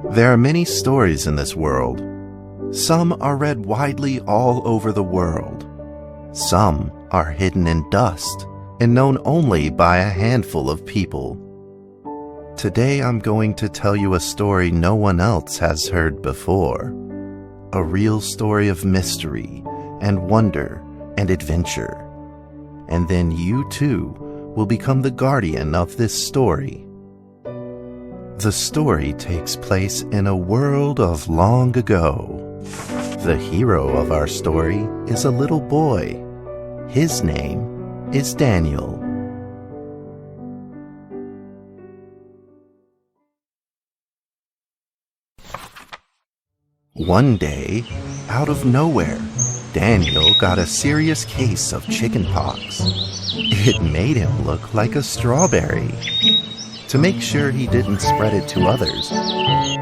There are many stories in this world. Some are read widely all over the world. Some are hidden in dust and known only by a handful of people. Today I'm going to tell you a story no one else has heard before. A real story of mystery and wonder and adventure. And then you too will become the guardian of this story. The story takes place in a world of long ago. The hero of our story is a little boy. His name is Daniel. One day, out of nowhere, Daniel got a serious case of chickenpox. It made him look like a strawberry. To make sure he didn't spread it to others,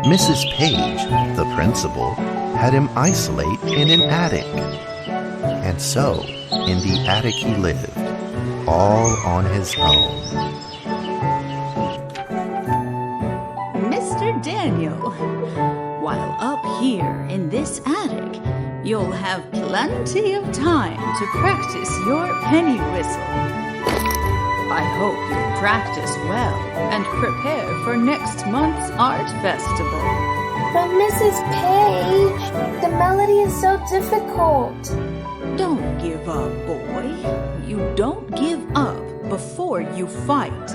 Mrs. Page, the principal, had him isolate in an attic. And so, in the attic he lived, all on his own. Mr. Daniel, while up here in this attic, you'll have plenty of time to practice your penny whistle. I hope you practice well and prepare for next month's art festival. But Mrs. Page, the melody is so difficult. Don't give up, boy. You don't give up before you fight.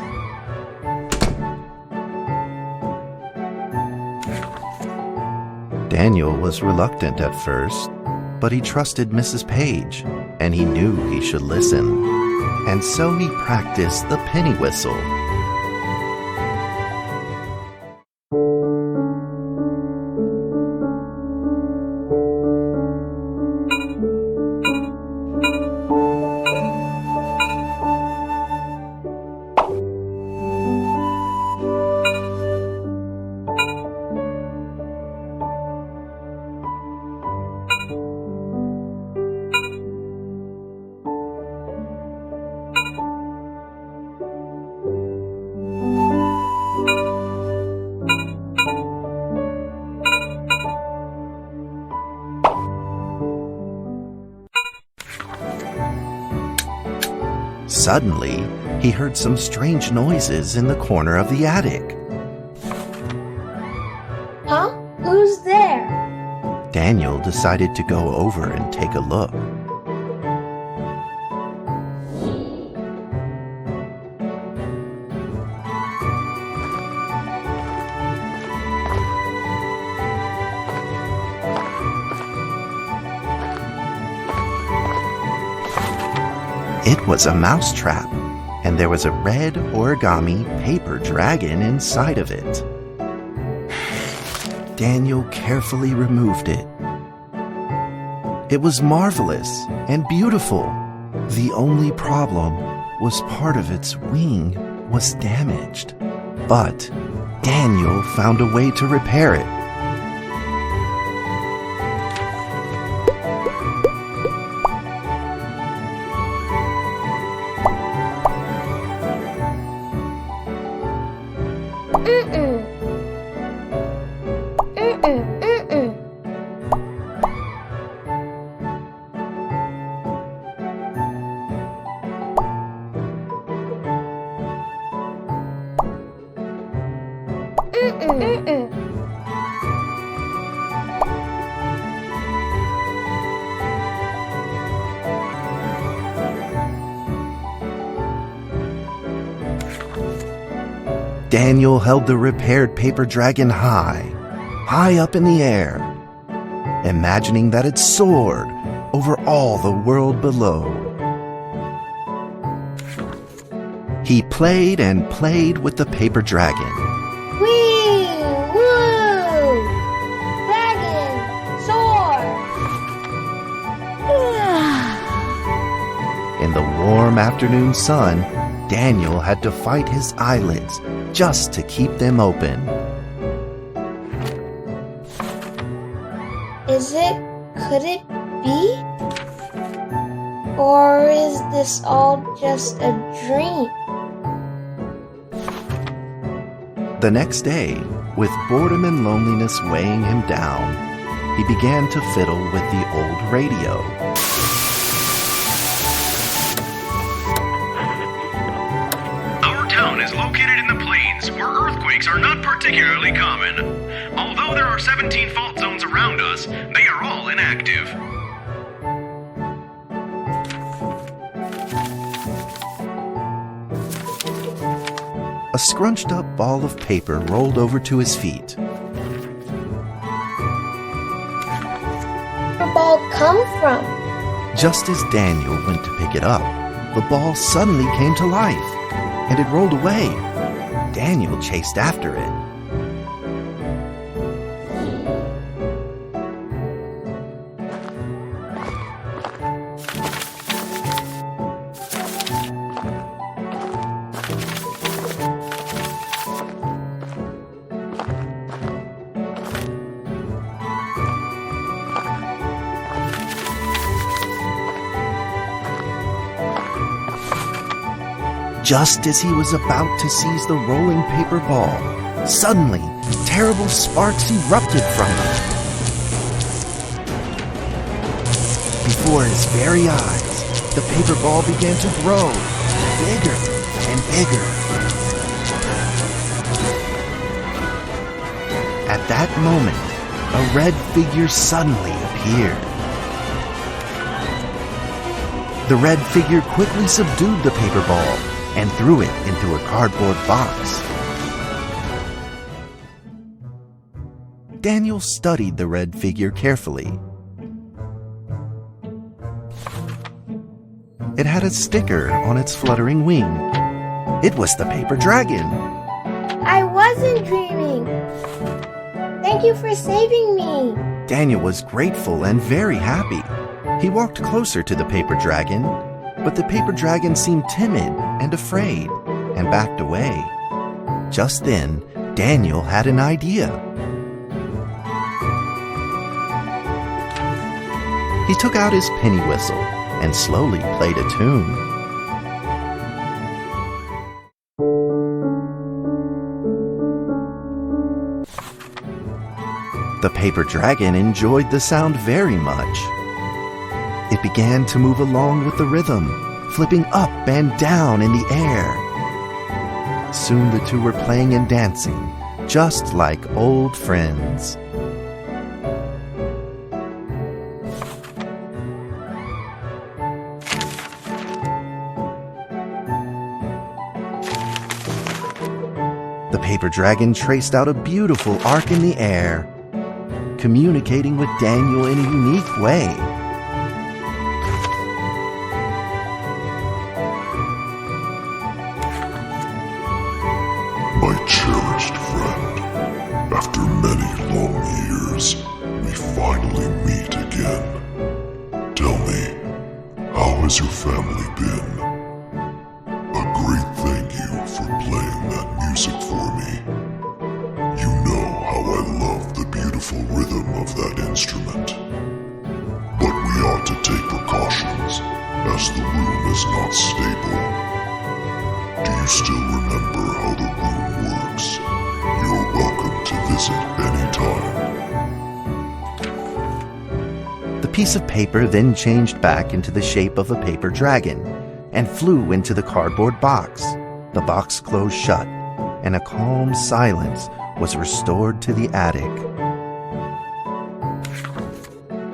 Daniel was reluctant at first, but he trusted Mrs. Page, and he knew he should listen. And so he practiced the penny whistle. Suddenly, he heard some strange noises in the corner of the attic. Huh? Who's there? Daniel decided to go over and take a look. It was a mousetrap, and there was a red origami paper dragon inside of it. Daniel carefully removed it. It was marvelous and beautiful. The only problem was part of its wing was damaged. But Daniel found a way to repair it. Daniel held the repaired paper dragon high up in the air, imagining that it soared over all the world below. He played and played with the paper dragon. Whee! Woo! Dragon! Soar! In the warm afternoon sun, Daniel had to fight his eyelids just to keep them open. Could it be? Or is this all just a dream? The next day, With boredom and loneliness weighing him down, he began to fiddle with the old radio. Our town is located in the plains, where earthquakes are not particularly common. Although there are 17 fault zones around us, they are all inactive. A scrunched-up ball of paper rolled over to his feet. Where did the ball come from? Just as Daniel went to pick it up, the ball suddenly came to life, and it rolled away. Daniel chased after it. Just as he was about to seize the rolling paper ball, suddenly, terrible sparks erupted from them. Before his very eyes, the paper ball began to grow bigger and bigger. At that moment, a red figure suddenly appeared. The red figure quickly subdued the paper ball and threw it into a cardboard box. Daniel studied the red figure carefully. It had a sticker on its fluttering wing. It was the paper dragon. I wasn't dreaming. Thank you for saving me. Daniel was grateful and very happy. He walked closer to the paper dragon, but the paper dragon seemed timid and afraid and backed away. Just then, Daniel had an idea. He took out his penny whistle and slowly played a tune. The paper dragon enjoyed the sound very much. It began to move along with the rhythm, flipping up and down in the air. Soon the two were playing and dancing, just like old friends. The paper dragon traced out a beautiful arc in the air, communicating with Daniel in a unique way. My cherished friend, after many long years, we finally meet again. Tell me, how has your family been? A great thank you for playing that music for me. You know how I love the beautiful rhythm of that instrument. But we ought to take precautions, as the room is not stable. Do you still remember how the room works? You're welcome to visit anytime. The piece of paper then changed back into the shape of a paper dragon and flew into the cardboard box. The box closed shut, and a calm silence was restored to the attic.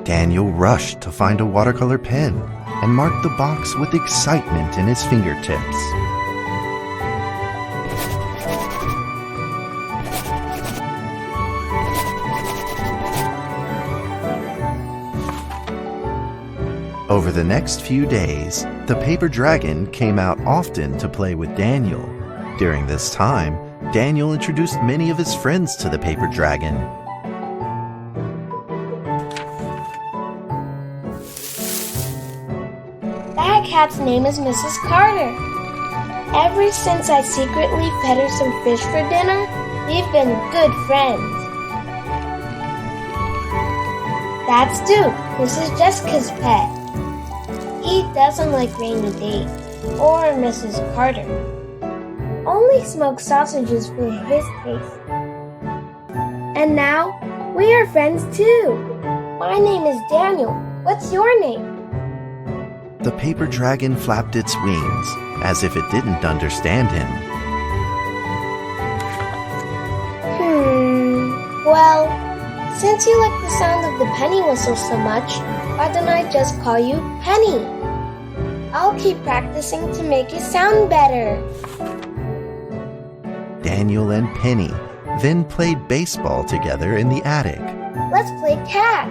Daniel rushed to find a watercolor pen and marked the box with excitement in his fingertips. Over the next few days, the paper dragon came out often to play with Daniel. During this time, Daniel introduced many of his friends to the paper dragon. That cat's name is Mrs. Carter. Ever since I secretly fed her some fish for dinner, we've been good friends. That's Duke, Mrs. Jessica's pet. He doesn't like rainy days or Mrs. Carter. Only smoked sausages for his taste. And now, we are friends too. My name is Daniel. What's your name? The paper dragon flapped its wings as if it didn't understand him. Well, since you like the sound of the penny whistle so much, why don't I just call you Penny? I'll keep practicing to make it sound better. Daniel and Penny then played baseball together in the attic. Let's play cat.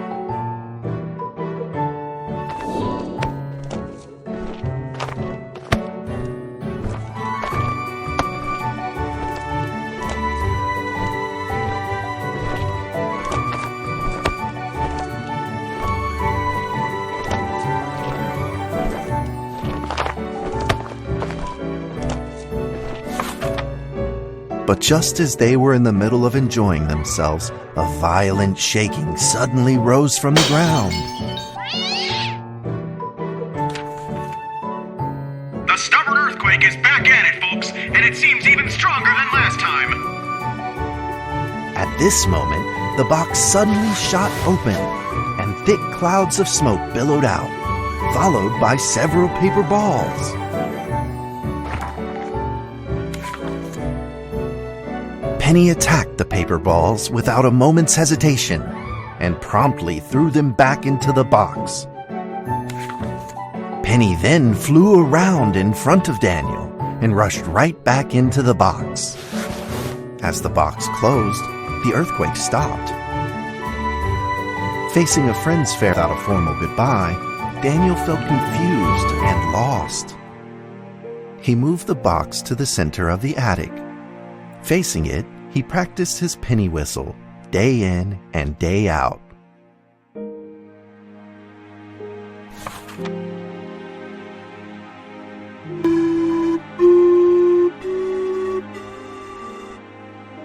But just as they were in the middle of enjoying themselves, a violent shaking suddenly rose from the ground. The stubborn earthquake is back at it, folks, and it seems even stronger than last time. At this moment, the box suddenly shot open, and thick clouds of smoke billowed out, followed by several paper balls. Penny attacked the paper balls without a moment's hesitation and promptly threw them back into the box. Penny then flew around in front of Daniel and rushed right back into the box. As the box closed, the earthquake stopped. Facing a friend's fare without a formal goodbye, Daniel felt confused and lost. He moved the box to the center of the attic. Facing it, he practiced his penny whistle day in and day out.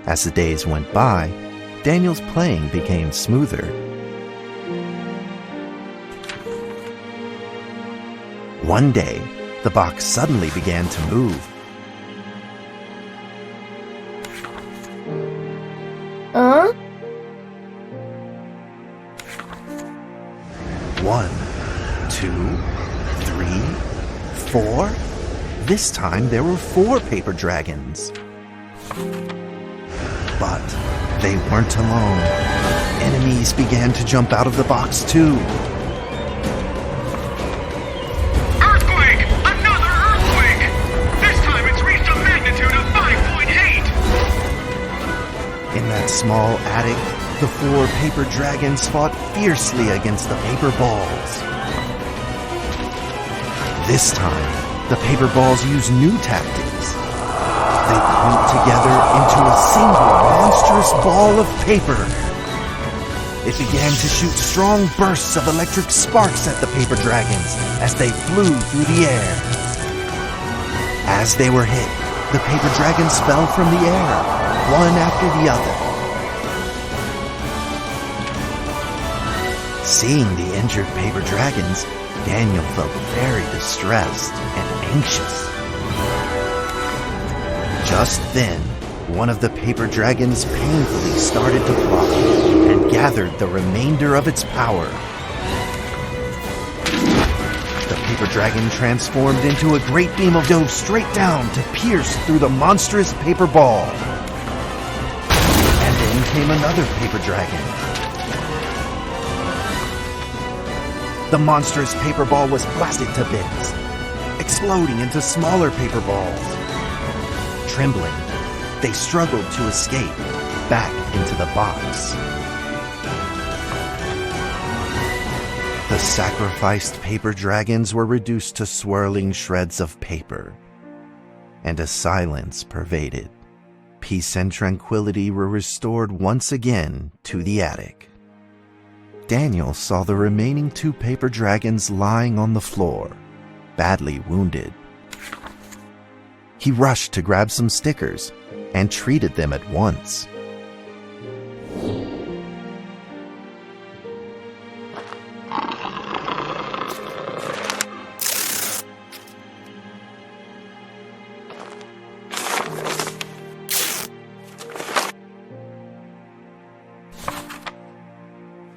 As the days went by, Daniel's playing became smoother. One day, the box suddenly began to move. Huh? 1, 2, 3, 4. This time there were 4 paper dragons. But they weren't alone. Enemies began to jump out of the box too. Earthquake! Another earthquake! This time it's reached a magnitude of 5.8! In that small attic, the 4 paper dragons fought fiercely against the paper balls. This time, the paper balls used new tactics. They clumped together into a single monstrous ball of paper. It began to shoot strong bursts of electric sparks at the paper dragons as they flew through the air. As they were hit, the paper dragons fell from the air, one after the other. Seeing the injured paper dragons, Daniel felt very distressed and anxious. Just then, one of the paper dragons painfully started to fly and gathered the remainder of its power. The paper dragon transformed into a great beam of dove straight down to pierce through the monstrous paper ball. And then came another paper dragon. The monstrous paper ball was blasted to bits, exploding into smaller paper balls. Trembling, they struggled to escape back into the box. The sacrificed paper dragons were reduced to swirling shreds of paper, and a silence pervaded. Peace and tranquility were restored once again to the attic. Daniel saw the remaining 2 paper dragons lying on the floor, badly wounded. He rushed to grab some stickers and treated them at once.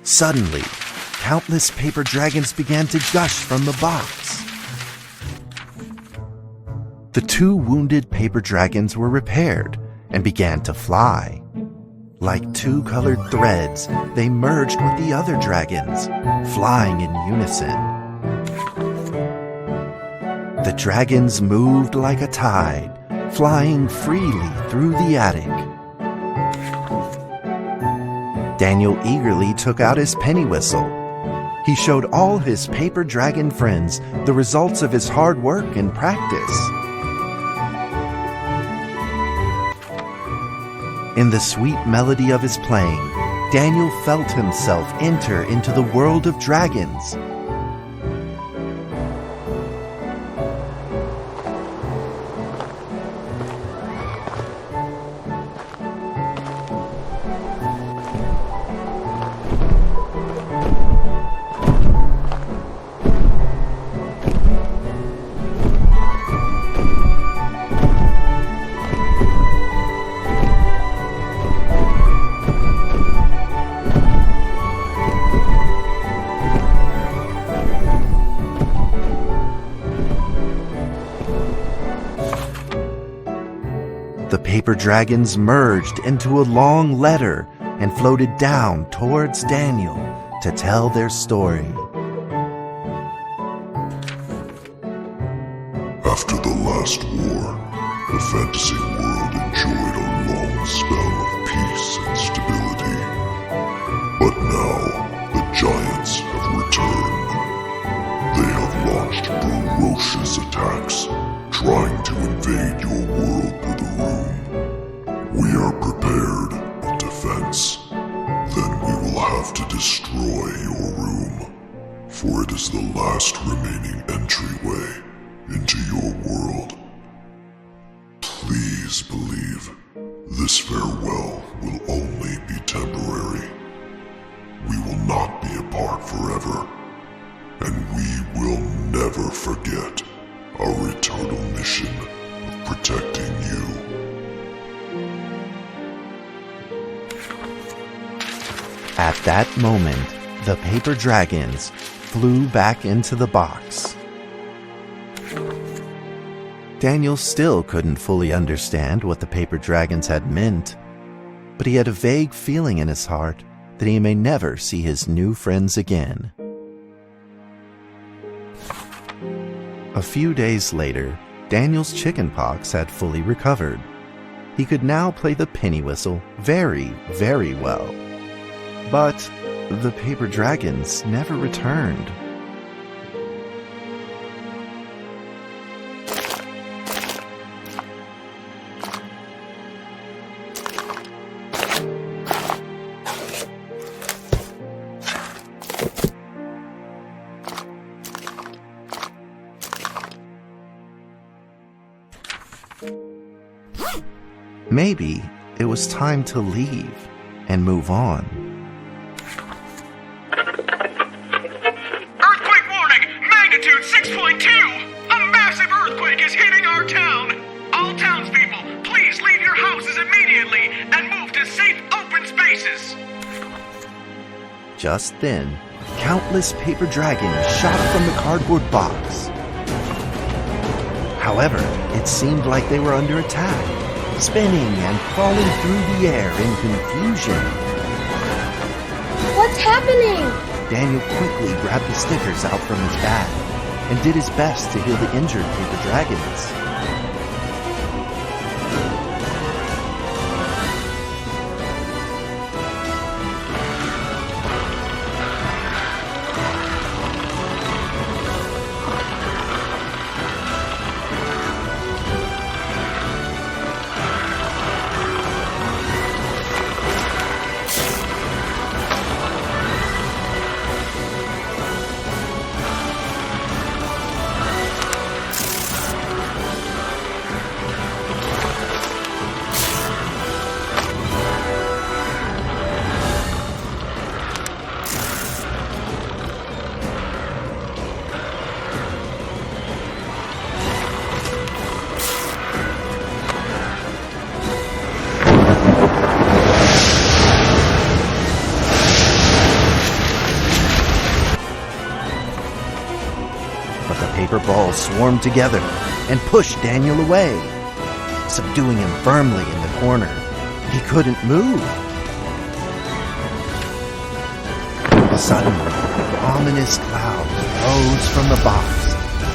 Suddenly, countless paper dragons began to gush from the box. The 2 wounded paper dragons were repaired and began to fly. Like 2 colored threads, they merged with the other dragons, flying in unison. The dragons moved like a tide, flying freely through the attic. Daniel eagerly took out his penny whistle. He showed all his paper dragon friends the results of his hard work and practice. In the sweet melody of his playing, Daniel felt himself enter into the world of dragons. The paper dragons merged into a long letter and floated down towards Daniel to tell their story. After the last war, the fantasy world enjoyed a long spell of peace and stability. But now, the giants have returned. They have launched ferocious attacks, trying to invade your world through the room. We are prepared for defense. Then we will have to destroy your room, for it is the last remaining entryway into your world. Please believe this farewell will only be temporary. We will not be apart forever, and we will never forget our eternal mission of protecting you. At that moment, the paper dragons flew back into the box. Daniel still couldn't fully understand what the paper dragons had meant, but he had a vague feeling in his heart that he may never see his new friends again. A few days later, Daniel's chickenpox had fully recovered. He could now play the penny whistle very, very well. But the paper dragons never returned. Maybe it was time to leave and move on. Earthquake warning! Magnitude 6.2! A massive earthquake is hitting our town! All townspeople, please leave your houses immediately and move to safe open spaces! Just then, countless paper dragons shot from the cardboard box. However, it seemed like they were under attack, spinning and falling through the air in confusion. What's happening? Daniel quickly grabbed the stickers out from his bag and did his best to heal the injured paper dragons. paper balls swarmed together and pushed Daniel away, subduing him firmly in the corner. He couldn't move. Suddenly, ominous clouds rose from the box,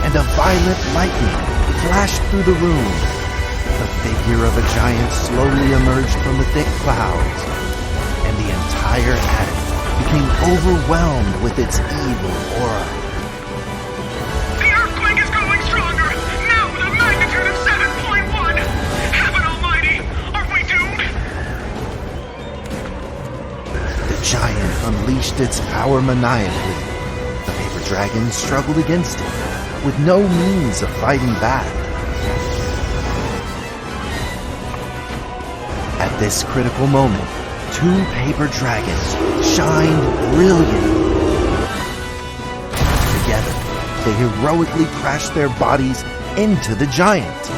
and a violent lightning flashed through the room. The figure of a giant slowly emerged from the thick clouds, and the entire attic became overwhelmed with its evil aura. The earthquake is growing stronger, now with a magnitude of 7.1. Heaven almighty, are we doomed? The giant unleashed its power maniacally. The paper dragon struggled against it, with no means of fighting back. At this critical moment, 2 paper dragons shined brilliantly. Together, they heroically crashed their bodies into the giant.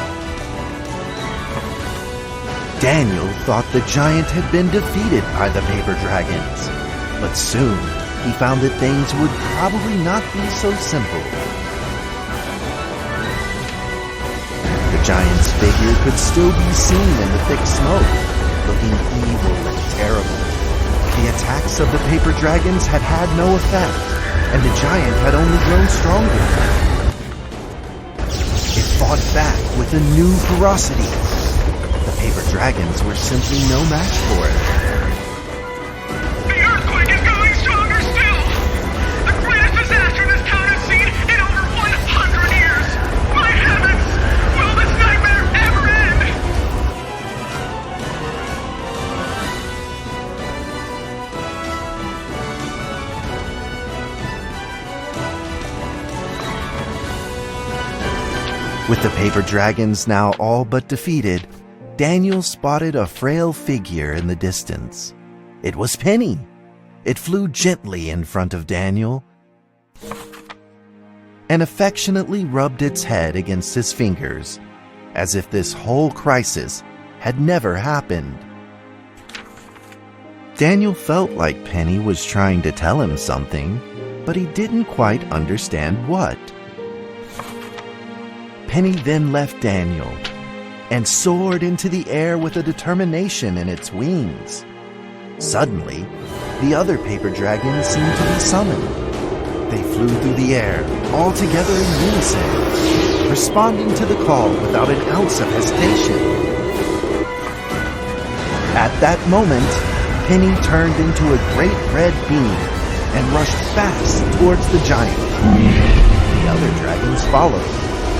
Daniel thought the giant had been defeated by the paper dragons, but soon he found that things would probably not be so simple. The giant's figure could still be seen in the thick smoke, looking evil and terrible. The attacks of the paper dragons had had no effect, and the giant had only grown stronger. It fought back with a new ferocity. The paper dragons were simply no match for it. The earthquake is going stronger still! The greatest disaster this town has seen in over 100 years! My heavens! Will this nightmare ever end? With the paper dragons now all but defeated, Daniel spotted a frail figure in the distance. It was Penny. It flew gently in front of Daniel and affectionately rubbed its head against his fingers, as if this whole crisis had never happened. Daniel felt like Penny was trying to tell him something, but he didn't quite understand what. Penny then left Daniel and soared into the air with a determination in its wings. Suddenly, the other paper dragons seemed to be summoned. They flew through the air, all together in unison, responding to the call without an ounce of hesitation. At that moment, Penny turned into a great red beam and rushed fast towards the giant. The other dragons followed,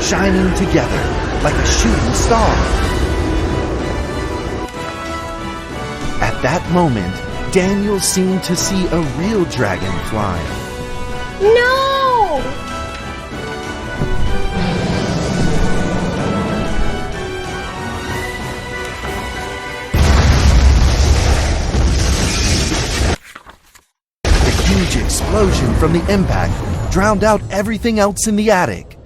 shining together like a shooting star. At that moment, Daniel seemed to see a real dragon flying. No! The huge explosion from the impact drowned out everything else in the attic.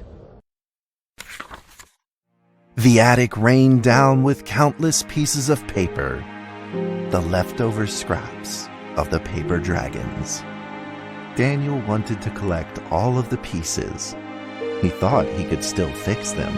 The attic rained down with countless pieces of paper, the leftover scraps of the paper dragons. Daniel wanted to collect all of the pieces. He thought he could still fix them.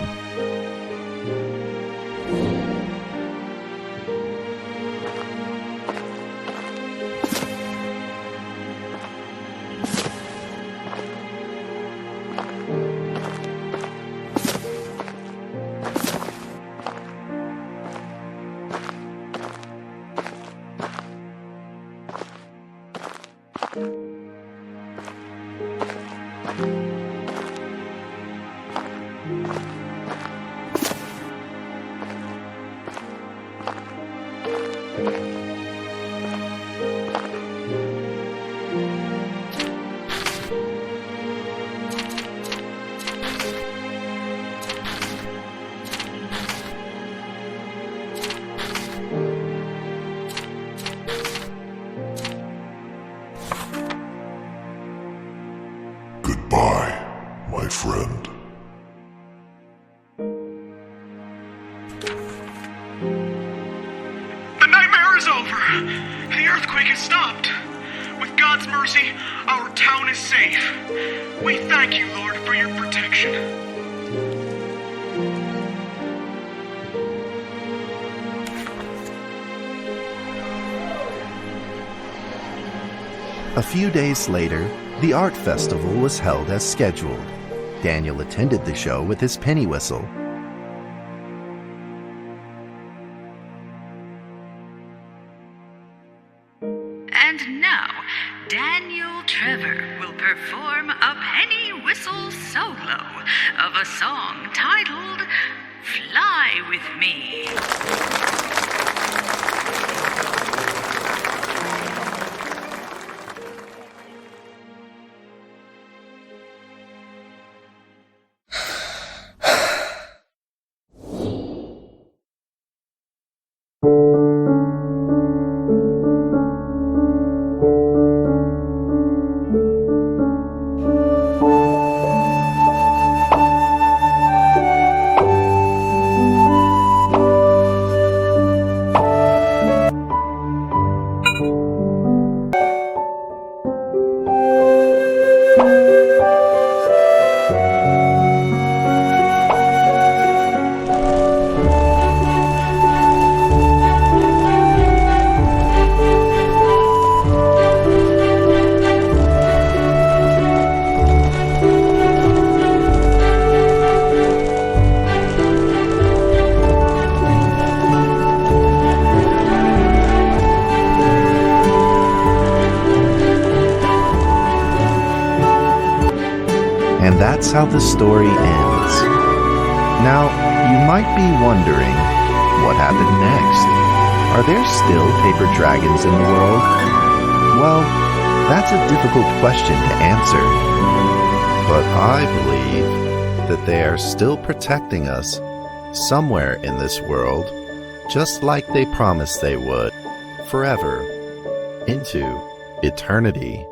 Goodbye, my friend. The nightmare is over. The earthquake has stopped. With God God's mercy, our town is safe. We thank you, Lord, for your protection. A few days later, the art festival was held as scheduled. Daniel attended the show with his penny whistle. And now, Daniel Trevor will perform a penny whistle solo of a song titled Fly With Me. And that's how the story ends. Now, you might be wondering, what happened next? Are there still paper dragons in the world? Well, that's a difficult question to answer. But I believe that they are still protecting us somewhere in this world, just like they promised they would, forever, into eternity.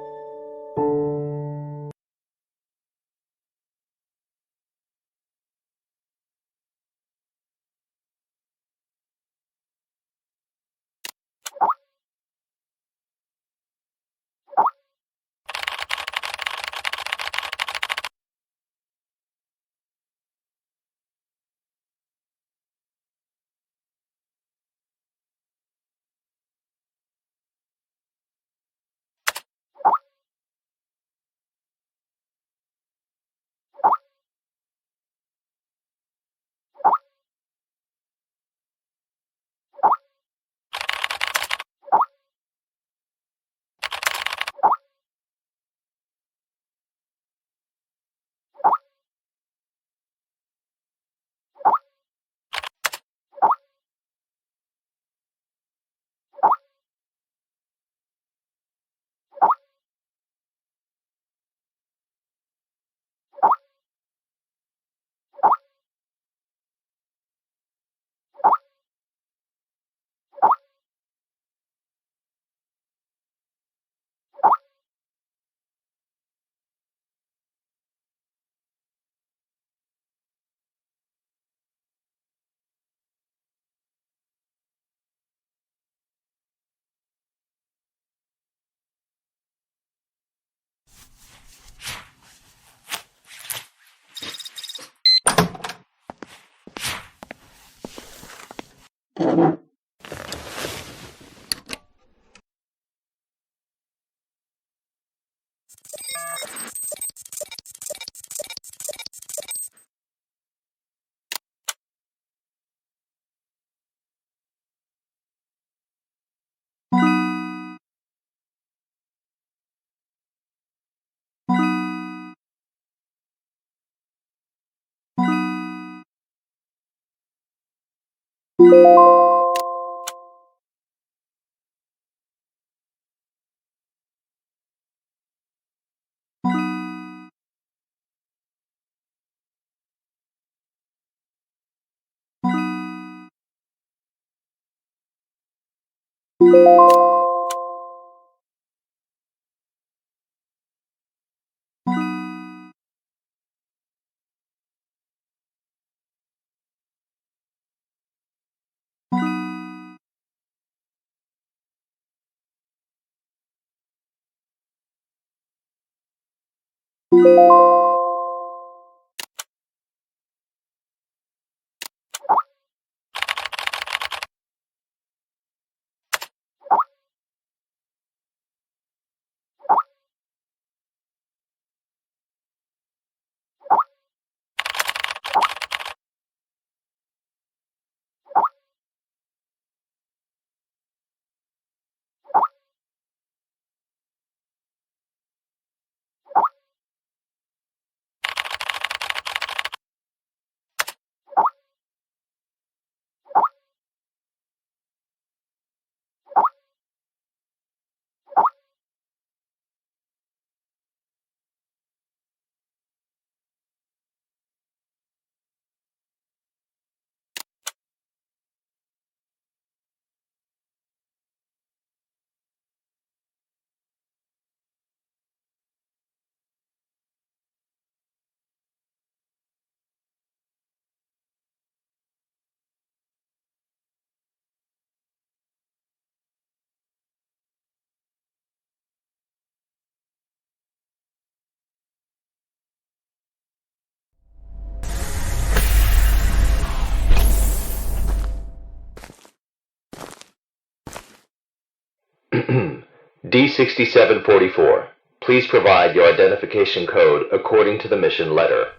D6744, please provide your identification code according to the mission letter.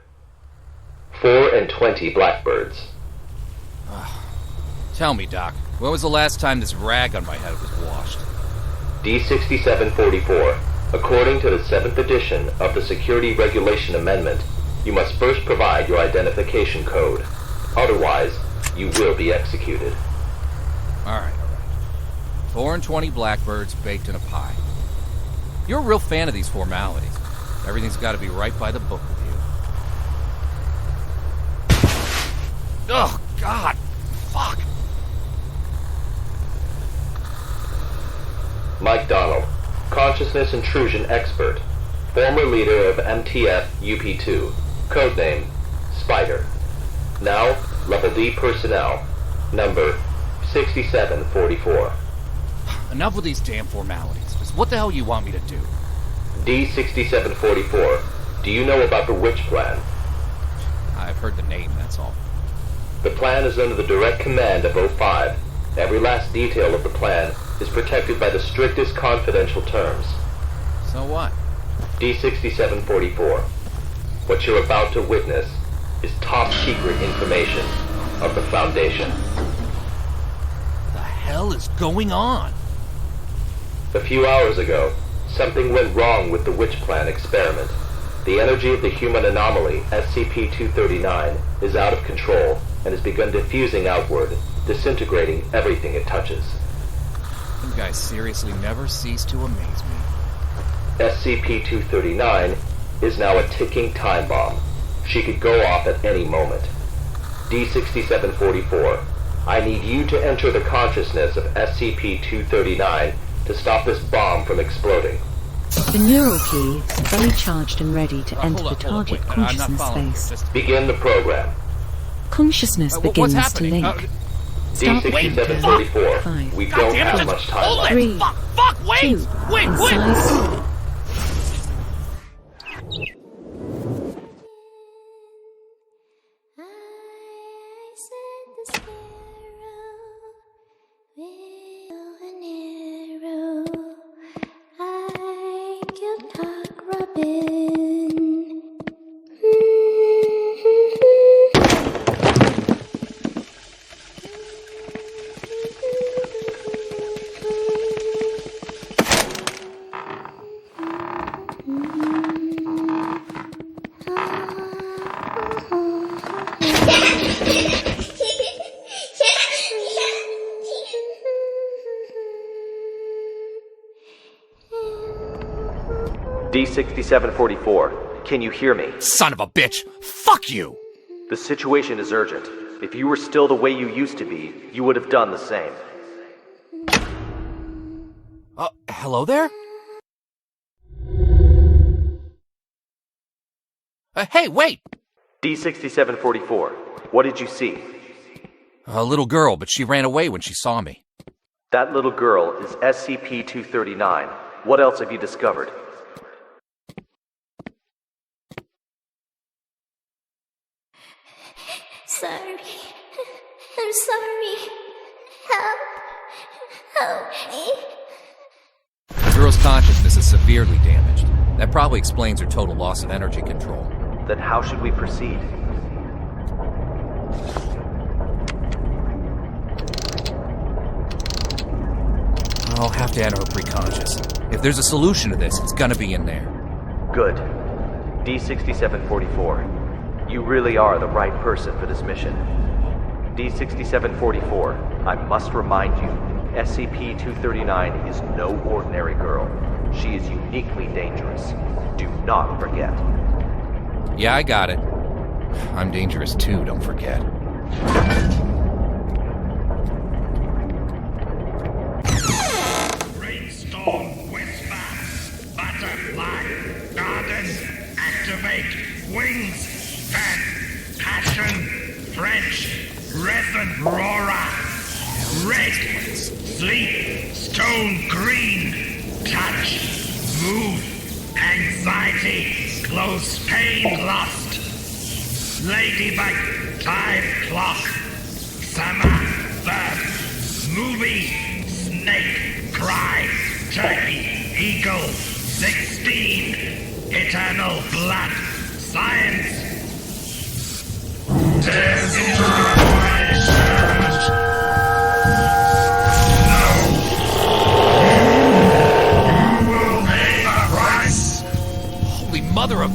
4 and 20 blackbirds. Tell me, Doc, when was the last time this rag on my head was washed? D6744, according to the 7th edition of the Security Regulation Amendment, you must first provide your identification code. Otherwise, you will be executed. All right. 4 and 20 blackbirds baked in a pie. You're a real fan of these formalities. Everything's got to be right by the book with you. Oh, God! Fuck! Mike Donald, consciousness intrusion expert, former leader of MTF UP2, codename Spider. Now, Level D personnel, number 6744. Enough with these damn formalities. Just what the hell you want me to do? D6744, do you know about the Witch Plan? I've heard the name, that's all. The plan is under the direct command of O5. Every last detail of the plan is protected by the strictest confidential terms. So what? D6744, what you're about to witness is top secret information of the Foundation. The hell is going on? A few hours ago, something went wrong with the Witch Plan experiment. The energy of the human anomaly, SCP-239, is out of control and has begun diffusing outward, disintegrating everything it touches. You guys seriously never cease to amaze me. SCP-239 is now a ticking time bomb. She could go off at any moment. D6744, I need you to enter the consciousness of SCP-239 to stop this bomb from exploding. The neural key is fully charged and ready to enter the Hold up, target wait, I'm not consciousness following. space. Begin the program. Consciousness What's begins to happening? link. Start D6744, Five. we don't have much time left. 3, Fuck, wait! 2, Wait! incise. D6744, can you hear me? Son of a bitch! Fuck you! The situation is urgent. If you were still the way you used to be, you would have done the same. Hello there? Hey, wait! D6744, what did you see? A little girl, but she ran away when she saw me. That little girl is SCP-239. What else have you discovered? The girl's consciousness is severely damaged. That probably explains her total loss of energy control. Then how should we proceed? I'll have to enter her preconscious. If there's a solution to this, it's gonna be in there. Good. D6744, you really are the right person for this mission. D6744, I must remind you, SCP-239 is no ordinary girl. She is uniquely dangerous. Do not forget. Yeah, I got it. I'm dangerous too, don't forget. Brainstorm, whisper, butterfly, garden, activate, wings, fan, passion, French, resin, roarer, red, sleep, stone, green, touch, move, anxiety, close, pain, lust, ladybug, time, clock, summer, bird, movie, snake, cry, turkey, eagle, 16, eternal blood, science. You will pay the price. Holy mother of...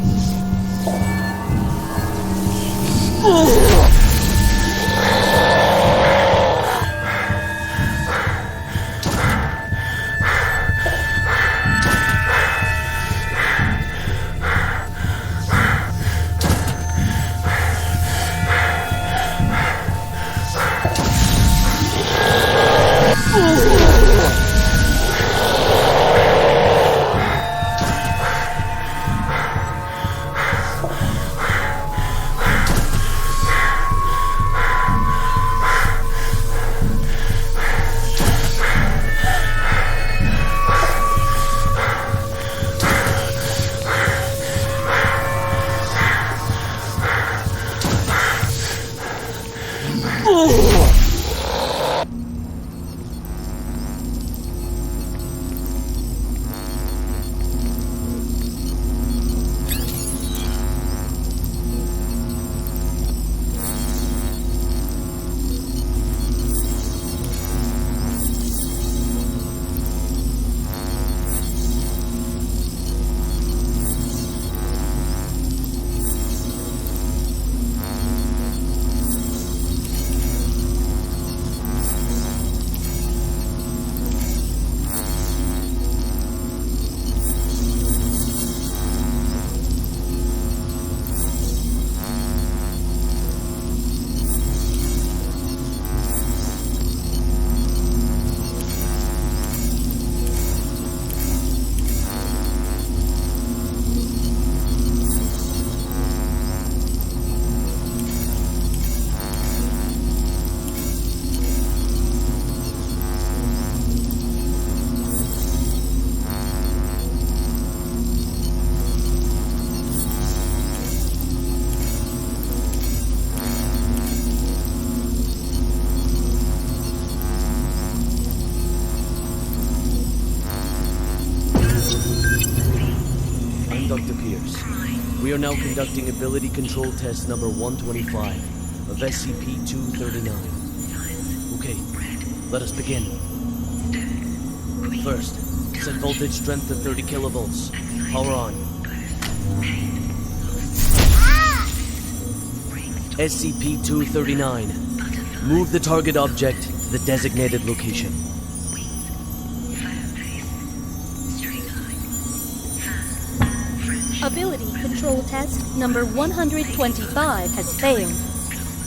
We are now conducting ability control test number 125 of SCP-239. Okay, let us begin. First, set voltage strength to 30 kilovolts. Power on. SCP-239. Move the target object to the designated location. Ability control test number 125 has failed.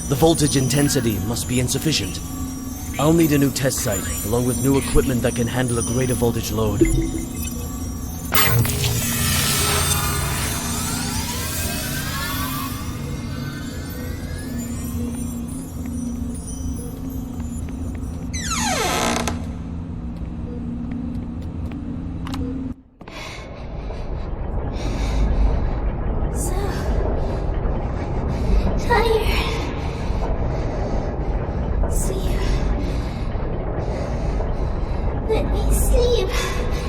The voltage intensity must be insufficient. I'll need a new test site, along with new equipment that can handle a greater voltage load. sleep.